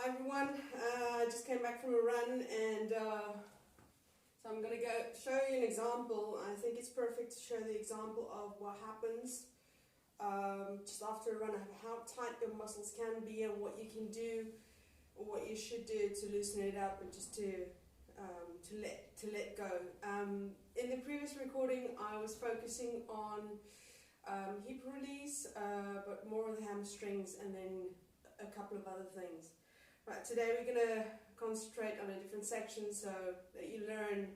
everyone, I just came back from a run and so I'm going to go show you an example. I think it's perfect to show the example of what happens just after a run, how tight your muscles can be and what you can do or what you should do to loosen it up and just to let go. In the previous recording I was focusing on hip release, but more on the hamstrings and then a couple of other things. Right, today we're going to concentrate on a different section so that you learn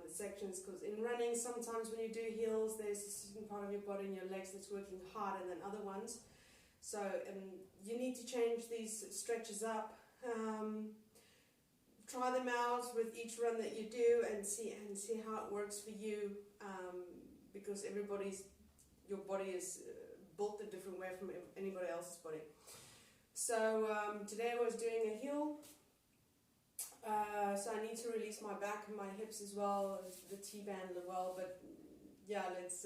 the sections, because in running sometimes when you do heels there's a certain part of your body and your legs that's working harder than other ones. So you need to change these stretches up. Try them out with each run that you do and see how it works for you, because your body is built a different way from anybody else's body. So today I was doing a heel, so I need to release my back and my hips as well, the T-band as well, but yeah, let's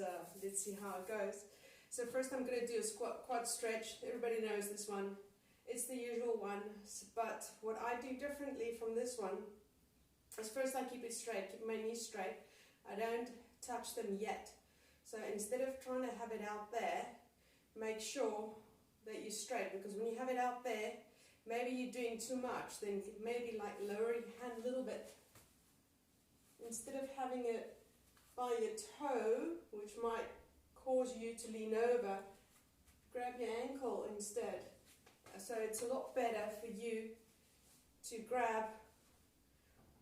see how it goes. So first I'm going to do a quad stretch. Everybody knows this one. It's the usual one, but what I do differently from this one is first I keep it straight, keep my knees straight. I don't touch them yet. So instead of trying to have it out there, make sure that you're straight, because when you have it out there, maybe you're doing too much, then maybe like lower your hand a little bit. Instead of having it by your toe, which might cause you to lean over, grab your ankle instead. So it's a lot better for you to grab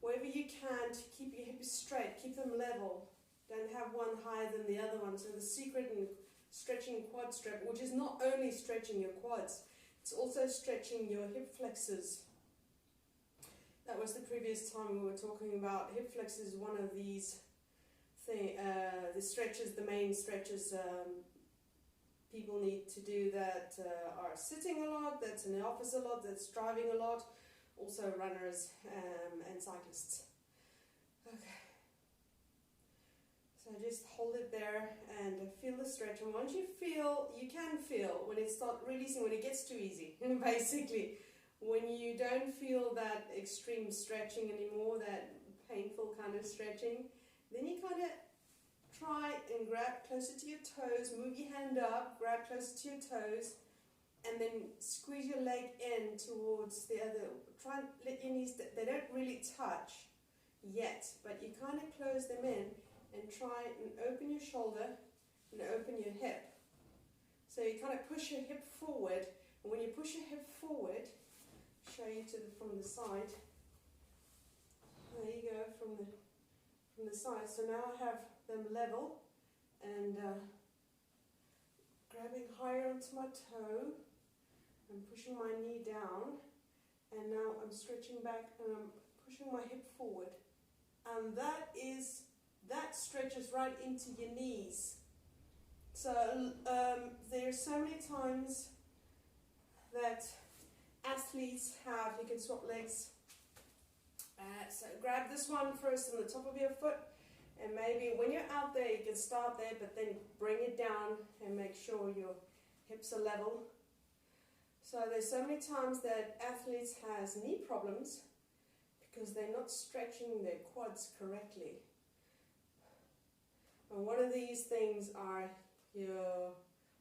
wherever you can to keep your hips straight, keep them level. Don't have one higher than the other one. So the secret in stretching quad strap, which is not only stretching your quads, it's also stretching your hip flexors. That was the previous time we were talking about hip flexors, one of these the stretches, the main stretches people need to do that are sitting a lot, that's in the office a lot, that's driving a lot, also runners and cyclists. Okay. So just hold it there and feel the stretch. And once you can feel when it starts releasing, when it gets too easy, basically, when you don't feel that extreme stretching anymore, that painful kind of stretching, then you kind of try and grab closer to your toes, move your hand up, grab closer to your toes, and then squeeze your leg in towards the other. Try and let your knees, they don't really touch yet, but you kind of close them in and try and open your shoulder and open your hip. So you kind of push your hip forward, and when you push your hip forward, show you from the side. There you go, from the side. So now I have them level and grabbing higher onto my toe and pushing my knee down, and now I'm stretching back and I'm pushing my hip forward, and that stretches right into your knees. So there are so many times that athletes have, you can swap legs. So grab this one first on the top of your foot, and maybe when you're out there you can start there, but then bring it down and make sure your hips are level. So there's so many times that athletes has knee problems because they're not stretching their quads correctly. And one of these things are your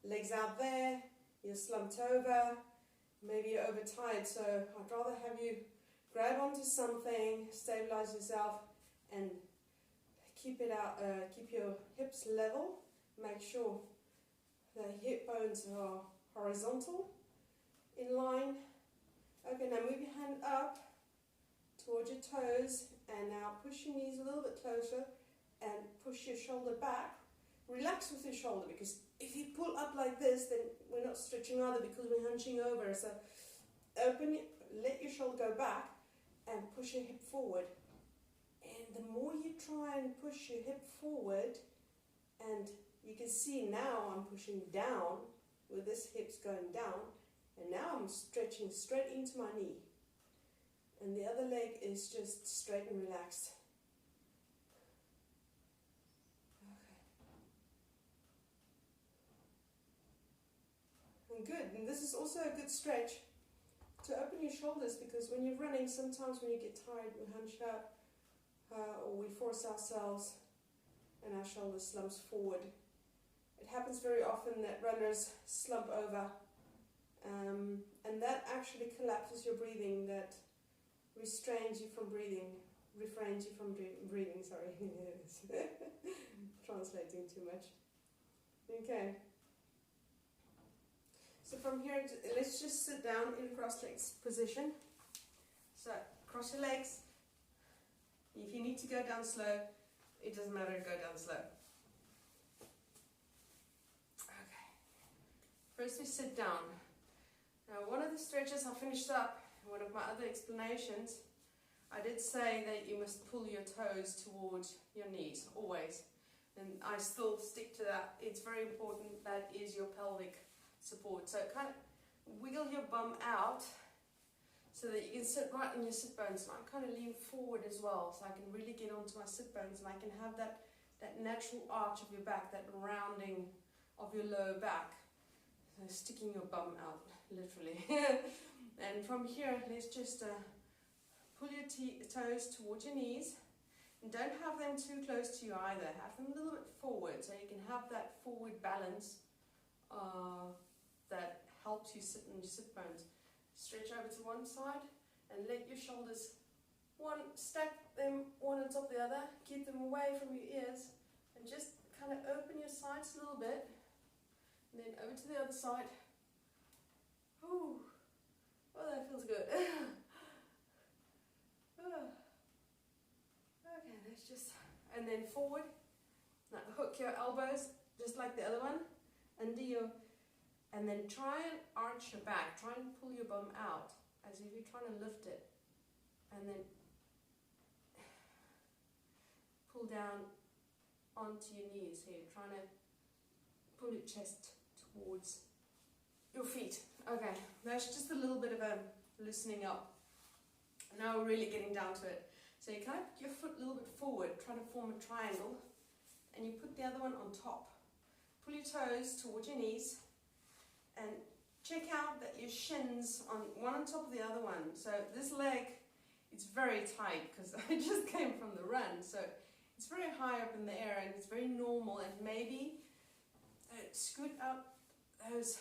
legs out there, you're slumped over, maybe you're overtired. So I'd rather have you grab onto something, stabilize yourself, and keep it out. Keep your hips level. Make sure the hip bones are horizontal, in line. Okay, now move your hand up towards your toes, and now push your knees a little bit closer and push your shoulder back. Relax with your shoulder, because if you pull up like this, then we're not stretching either, because we're hunching over. So let your shoulder go back and push your hip forward. And the more you try and push your hip forward, and you can see now I'm pushing down with this hips going down, and now I'm stretching straight into my knee. And the other leg is just straight and relaxed. Okay. And good. And this is also a good stretch to open your shoulders, because when you're running, sometimes when you get tired, we hunch up, or we force ourselves, and our shoulder slumps forward. It happens very often that runners slump over, and that actually collapses your breathing, that restrains you from breathing, refrains you from breathing, sorry. Translating too much. Okay. So from here, let's just sit down in cross-legged position. So cross your legs. If you need to go down slow, it doesn't matter, go down slow. Okay. First we sit down. Now one of the stretches I finished up, one of my other explanations, I did say that you must pull your toes towards your knees, always. And I still stick to that. It's very important. That is your pelvic support. So kind of wiggle your bum out so that you can sit right on your sit bones. And I kind of lean forward as well, so I can really get onto my sit bones, and I can have that natural arch of your back, that rounding of your lower back. So sticking your bum out, literally. And from here, let's just pull your toes towards your knees. And don't have them too close to you either. Have them a little bit forward, so you can have that forward balance that helps you sit on your sit bones. Stretch over to one side and let your shoulders stack them one on top of the other. Keep them away from your ears and just kind of open your sides a little bit. And then over to the other side. Ooh. Oh, that feels good. Okay, let's just, and then forward. Now hook your elbows just like the other one, under your, and then try and arch your back. Try and pull your bum out as if you're trying to lift it, and then pull down onto your knees here. Trying to pull your chest towards your feet. Okay, that's just a little bit of a loosening up. Now we're really getting down to it. So you kind of put your foot a little bit forward, trying to form a triangle, and you put the other one on top. Pull your toes towards your knees, and check out that your shins one on top of the other one. So this leg, it's very tight because I just came from the run. So it's very high up in the air, and it's very normal. And maybe scoot up those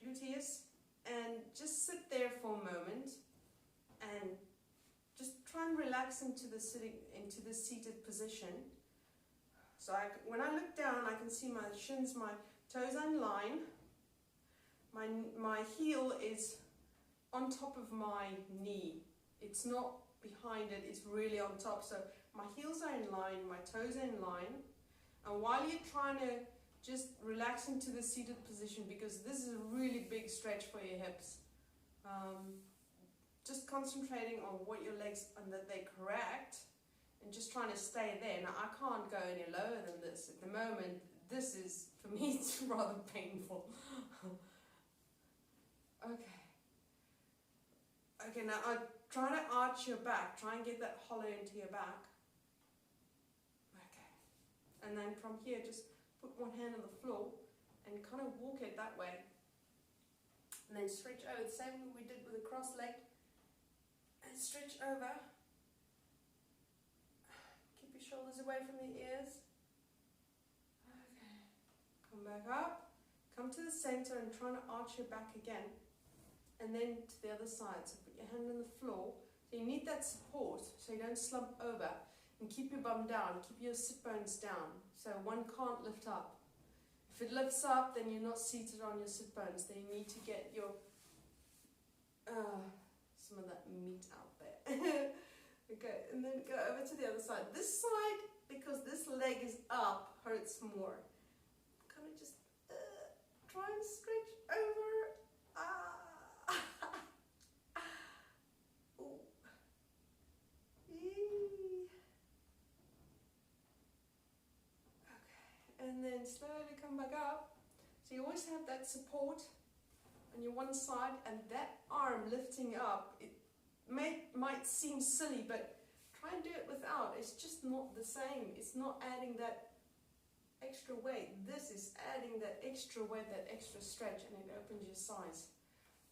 gluteus and just sit there for a moment and just try and relax into the seated position. So when I look down, I can see my shins, my toes are in line. My heel is on top of my knee. It's not behind it, it's really on top. So my heels are in line, my toes are in line. And while you're trying to just relax into the seated position, because this is a really big stretch for your hips, just concentrating on what your legs, and that they're correct, and just trying to stay there. Now I can't go any lower than this at the moment. This is, for me, it's rather painful. Okay, now I'm trying to arch your back. Try and get that hollow into your back. Okay. And then from here, just put one hand on the floor and kind of walk it that way. And then stretch over, the same we did with the cross leg. And stretch over. Keep your shoulders away from the ears. Okay. Come back up. Come to the center and try to arch your back again. And then to the other side. So put your hand on the floor. So you need that support so you don't slump over. And keep your bum down. Keep your sit bones down. So one can't lift up. If it lifts up, then you're not seated on your sit bones. Then you need to get your some of that meat out there. Okay, and then go over to the other side. This side, because this leg is up, hurts more. Kind of just try and stretch over. Ooh. Okay, and then slowly come back up. So you always have that support on your one side, and that arm lifting up. It might seem silly, but try and do it without. It's just not the same. It's not adding that extra weight. This is adding that extra weight, that extra stretch, and it opens your sides.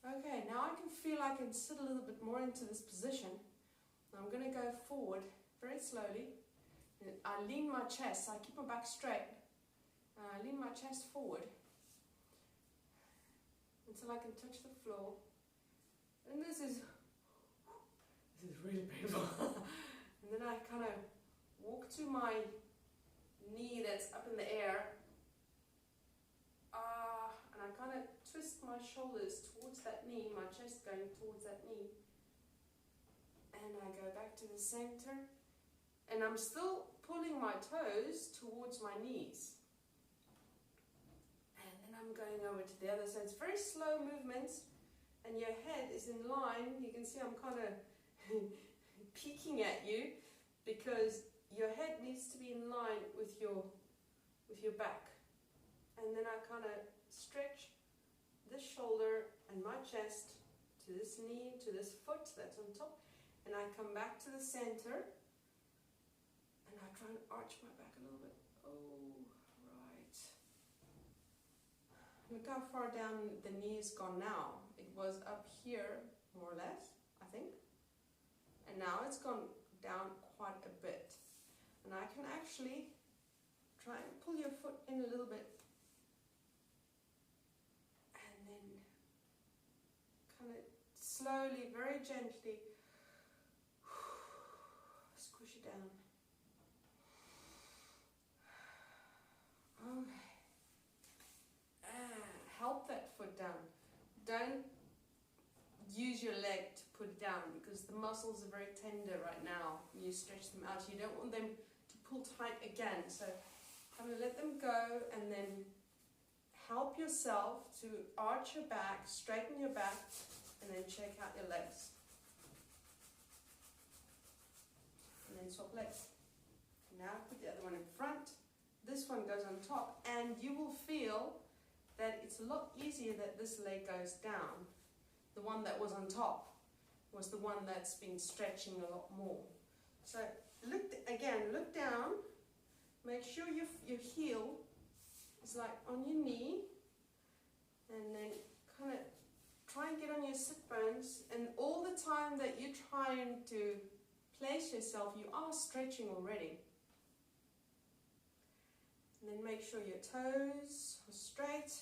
Okay, now I can feel I can sit a little bit more into this position. Now I'm going to go forward very slowly. I lean my chest, so I keep my back straight. I lean my chest forward until I can touch the floor. And this is really painful. And then I kind of walk to my knee that's up in the air. And I kind of twist my shoulders towards that knee, my chest going towards that knee. And I go back to the center. And I'm still pulling my toes towards my knees. And then I'm going over to the other side. It's very slow movements. And your head is in line. You can see I'm kind of peeking at you because your head needs to be in line with your back. And then I kind of stretch this shoulder and my chest to this knee, to this foot that's on top. And I come back to the center. And I try and arch my back a little bit. Oh, right. Look how far down the knee has gone now. It was up here, more or less, I think. And now it's gone down quite a bit. And I can actually try and pull your foot in a little bit. And then kind of slowly, very gently, squish it down. Okay. Help that foot down. Don't use your leg to put it down because the muscles are very tender right now. You stretch them out. You don't want them to pull tight again. So I'm going to let them go and then help yourself to arch your back, straighten your back, and then check out your legs. And then swap legs. Now put the other one in front. This one goes on top, and you will feel that it's a lot easier that this leg goes down. The one that was on top was the one that's been stretching a lot more. So look down, make sure your heel is like on your knee, and then kind of try and get on your sit bones, and all the time that you're trying to place yourself, you are stretching already. And then make sure your toes are straight,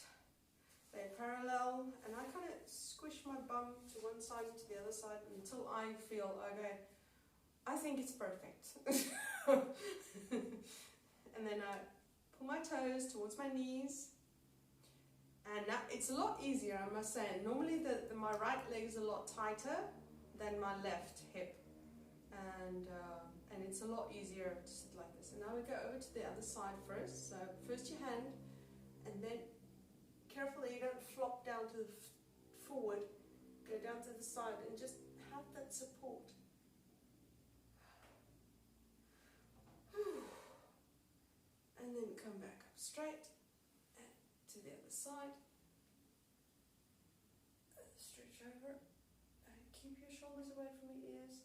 they're parallel, and I kind of squish my bum to one side and to the other side until I feel, okay, I think it's perfect. And then I pull my toes towards my knees, and now it's a lot easier, I must say. Normally my right leg is a lot tighter than my left hip, and it's a lot easier to sit like this. And now we go over to the other side first. So first your hand, and then carefully you don't flop down to the forward, go down to the side and just have that support. And then come back up straight and to the other side. Stretch over and keep your shoulders away from the ears.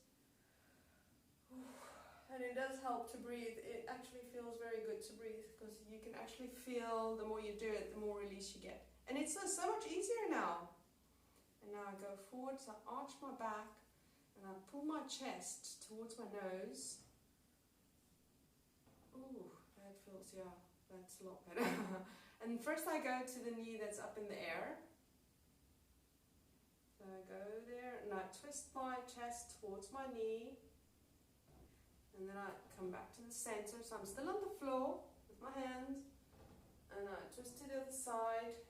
And it does help to breathe. It actually feels very good to breathe because you can actually feel the more you do it, the more release you get. And it's so much easier now. And now I go forward, so I arch my back and I pull my chest towards my nose. Ooh, that feels, yeah, that's a lot better. And first I go to the knee that's up in the air. So I go there and I twist my chest towards my knee. And then I come back to the center, so I'm still on the floor with my hands, and I twist to the other side,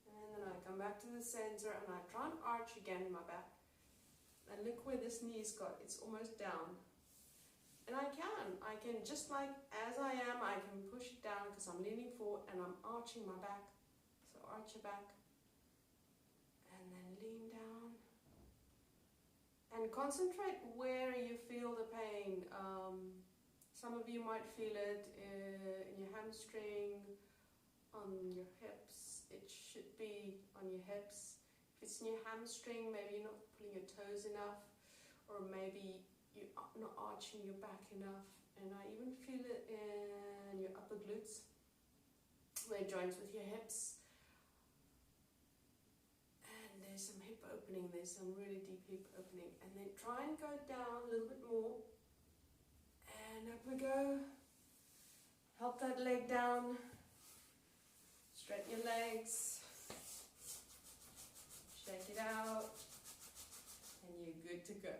and then I come back to the center, and I try and arch again my back, and look where this knee's got, it's almost down, and I can, just like as I am, I can push it down because I'm leaning forward, and I'm arching my back, so arch your back, and then lean down. And concentrate where you feel the pain. Some of you might feel it in your hamstring, on your hips. It should be on your hips. If it's in your hamstring, maybe you're not pulling your toes enough, or maybe you're not arching your back enough. And I even feel it in your upper glutes. where it joins with your hips. And there's some hip opening, there's some really deep hip opening. And then try and go down a little bit more. And up we go. Help that leg down. Straighten your legs. Shake it out. And you're good to go.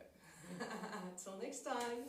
Until next time.